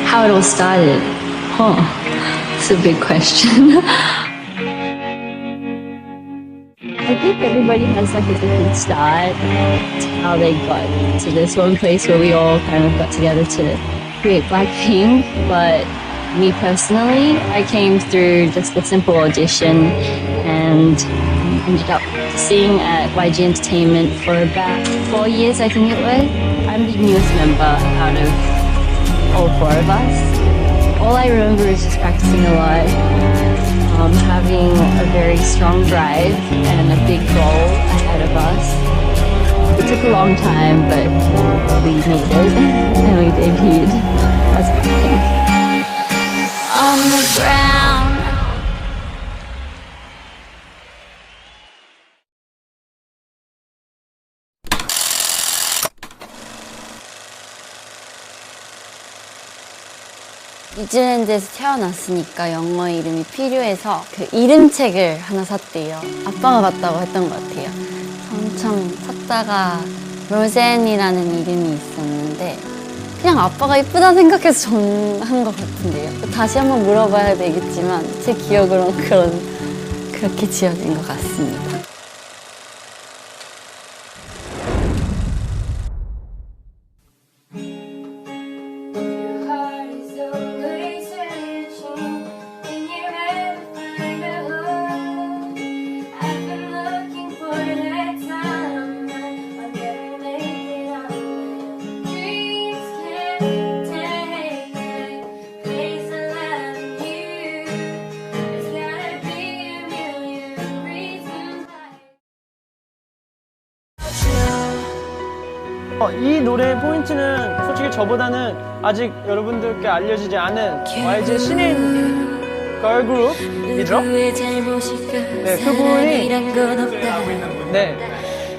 How it all started? It's a big question. I think everybody has like a different start to how they got to this one place where we all kind of got together to create Blackpink. But me personally, I came through just a simple audition and ended up singing at YG Entertainment for about 4 years, I think it was. I'm the newest member out of all 4 of us. All I remember is just practicing a lot, having a very strong drive and a big goal ahead of us. It took a long time, but we made it and we debuted as Blackpink. On the ground. 뉴질랜드에서 태어났으니까 영어 이름이 필요해서 그 이름책을 하나 샀대요. 아빠가 봤다고 했던 것 같아요. 엄청 찾다가 로젠이라는 이름이 있었는데 그냥 아빠가 이쁘다 생각해서 정한 것 같은데요. 다시 한번 물어봐야 되겠지만 제 기억으로는 그렇게 지어진 것 같습니다. 이 노래의 포인트는 솔직히 저보다는 아직 여러분들께 알려지지 않은 YG 신인 걸그룹이죠. 네, 그분이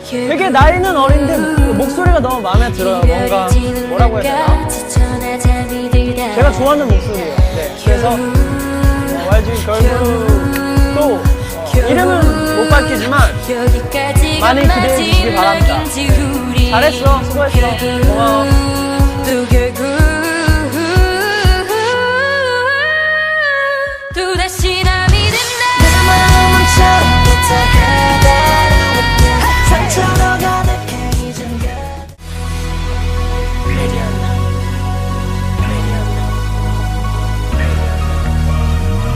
되게 나이는 어린데 목소리가 너무 마음에 들어요. 뭔가 뭐라고 해야 되나? 제가 좋아하는 목소리예요. 네, 그래서 YG 걸그룹도 이름은 못 밝히지만 많이 기대해 주시기 바랍니다. 잘했어, 수고했어, 고마워.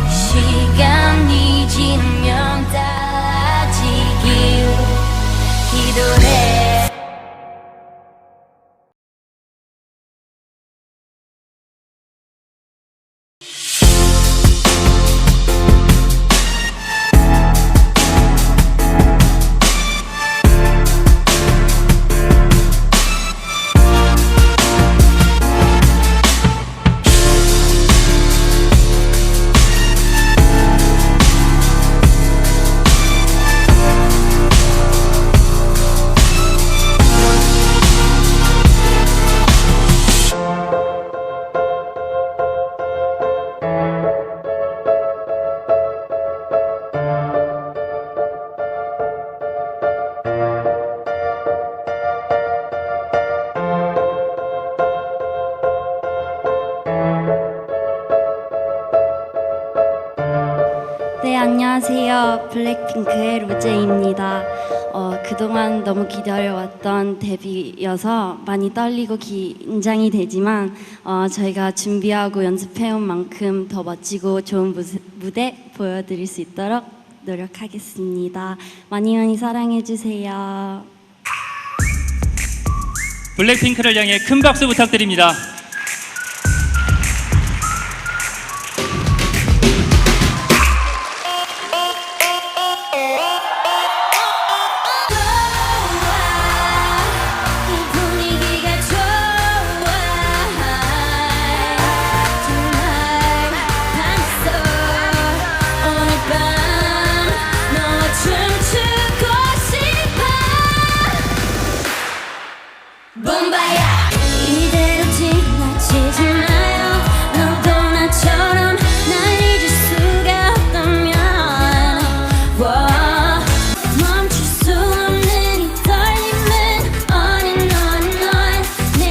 시간이 지나면 따지길 기도해. 네, 안녕하세요. 블랙핑크의 로제입니다. 그동안 너무 기다려왔던 데뷔여서 많이 떨리고 긴장이 되지만 저희가 준비하고 연습해온 만큼 더 멋지고 좋은 무대 보여드릴 수 있도록 노력하겠습니다. 많이 많이 사랑해주세요. 블랙핑크를 향해 큰 박수 부탁드립니다. 이대로 지나치지 마요. 너도 나처럼 날 잊을 수가 없다면 멈출 수 없는 이 떨림은 어린 넌 내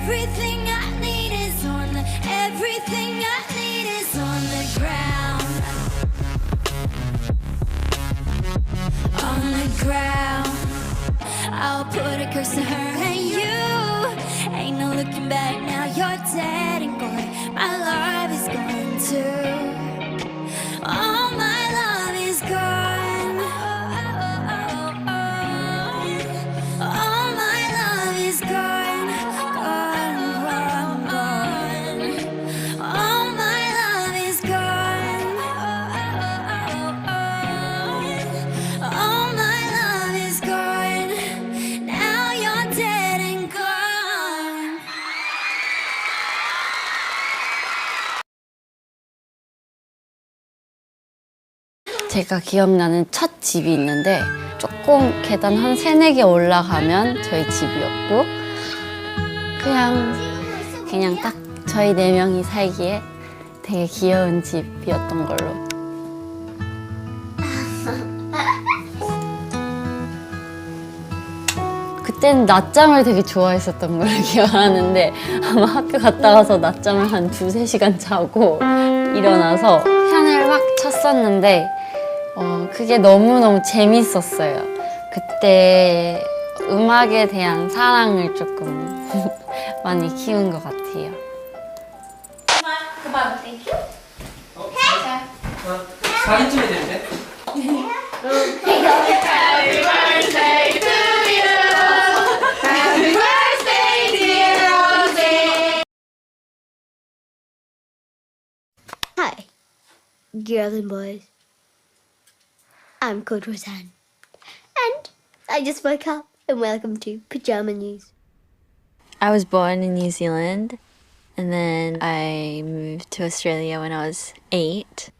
Everything I need is on the, everything I need is on the ground. On the ground. I'll put a curse to her and you. Ain't no looking back now, you're dead and gone. My love is gone too. All my love is gone. All my love is gone. Gone, gone, gone. All my love is gone. All my love is gone. Now you're dead and gone. 제가 기억나는 첫 집이 있는데 조금 계단 한 3-4개 올라가면 저희 집이었고 그냥 딱 저희 4명이 살기에 되게 귀여운 집이었던 걸로. 그때는 낮잠을 되게 좋아했었던 걸로 기억하는데 아마 학교 갔다 와서 낮잠을 한 2-3시간 자고 일어나서 피아노를 막 쳤었는데 그게 너무너무 재밌었어요. 그때 음악에 대한 사랑을 조금 많이 키운 것 같아요. 사진 찍어야 되는데? Hi, girls and boys. I'm called Rosé. And I just woke up and welcome to Pajama News. I was born in New Zealand and then I moved to Australia when I was 8.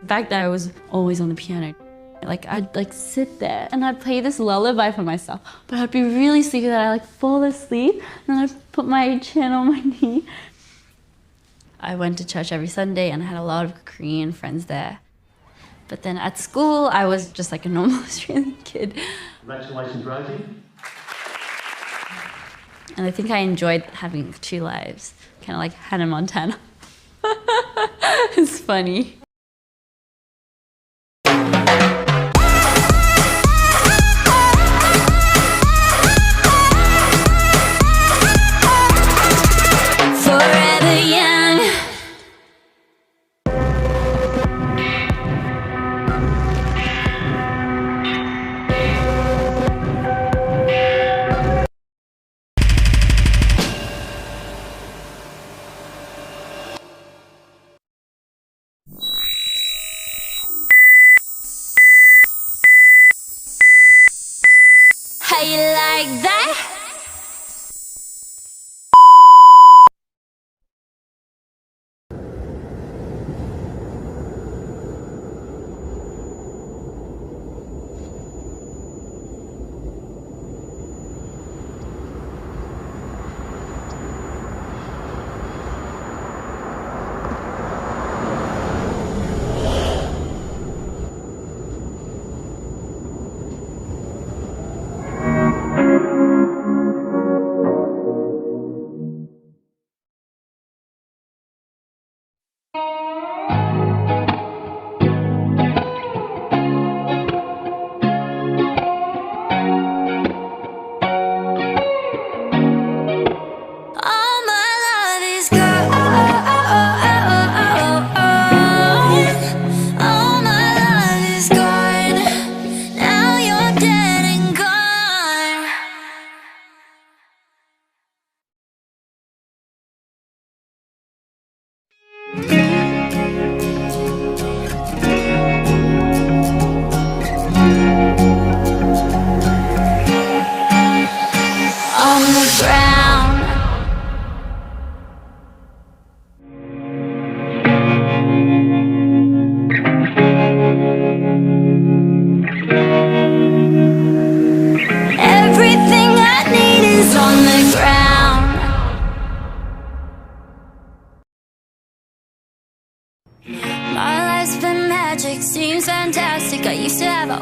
Back then I was always on the piano. Like I'd sit there and I'd play this lullaby for myself, but I'd be really sleepy that I fall asleep and then I'd put my chin on my knee. I went to church every Sunday and I had a lot of Korean friends there. But then at school, I was just like a normal Australian kid. Congratulations, Rosie. And I think I enjoyed having 2 lives, kind of like Hannah Montana. It's funny. Forever young. How you like that?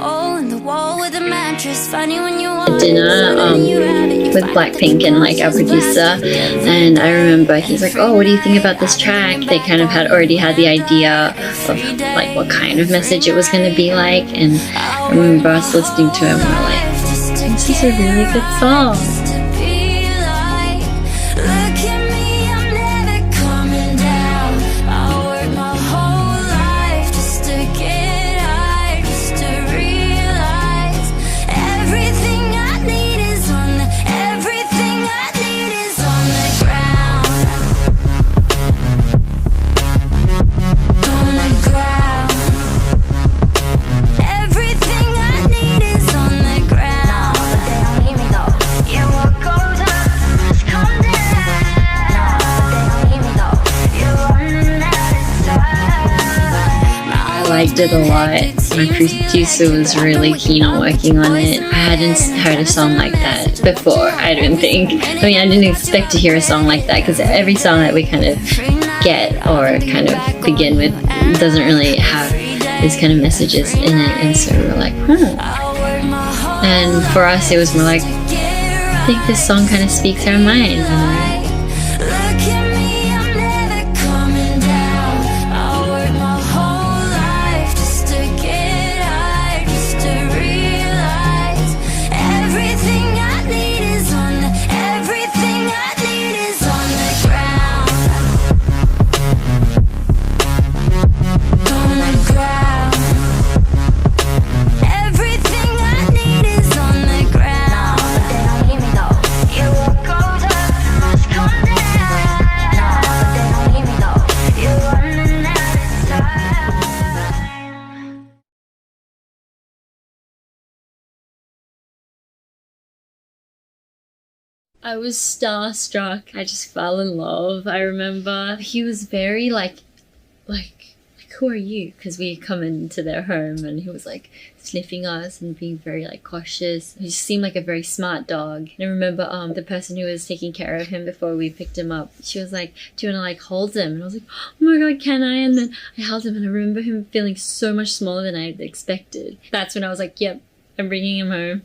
hole in the wall with a mattress. Funny when you want dinner with Blackpink and like our producer, and I remember he's like, oh, what do you think about this track? They kind of had already had the idea of like what kind of message it was going to be like, and I remember us listening to it and we were like, this is a really good song. I liked it a lot. My producer was really keen on working on it. I hadn't heard a song like that before, I don't think. I mean, I didn't expect to hear a song like that because every song that we kind of get or kind of begin with doesn't really have these kind of messages in it, and so we were like, And for us, it was more like, I think this song kind of speaks our mind, you know? I was starstruck. I just fell in love. I remember he was very like, who are you? Because we come into their home and he was like sniffing us and being very like cautious. He just seemed like a very smart dog. And I remember the person who was taking care of him before we picked him up, she was like, do you want to like hold him? And I was like, oh my god, can I? And then I held him and I remember him feeling so much smaller than I had expected. That's when I was like, yep, I'm bringing him home.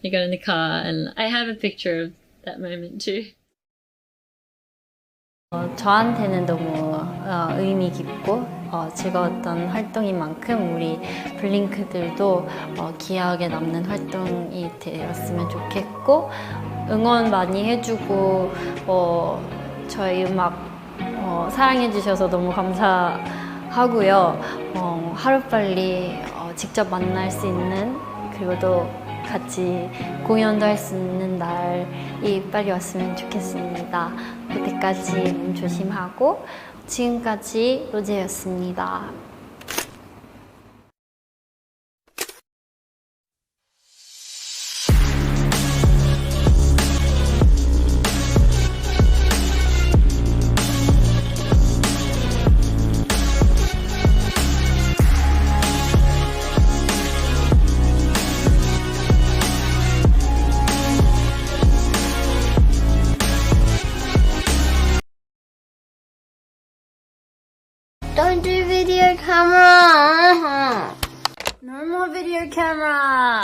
I got in the car and I have a picture of that moment too. 저한테는 너무 의미 깊고 즐거웠던 활동인 만큼 우리 블링크들도 기억에 남는 활동이 되었으면 좋겠고, 응원 많이 해주고 저희 음악 사랑해 주셔서 너무 감사하고요. 하루빨리 직접 만날 수 있는, 그리고 또 같이 공연도 할 수 있는 날이 빨리 왔으면 좋겠습니다. 그때까지 몸 조심하고. 지금까지 로제였습니다. Don't do video camera. Normal video camera.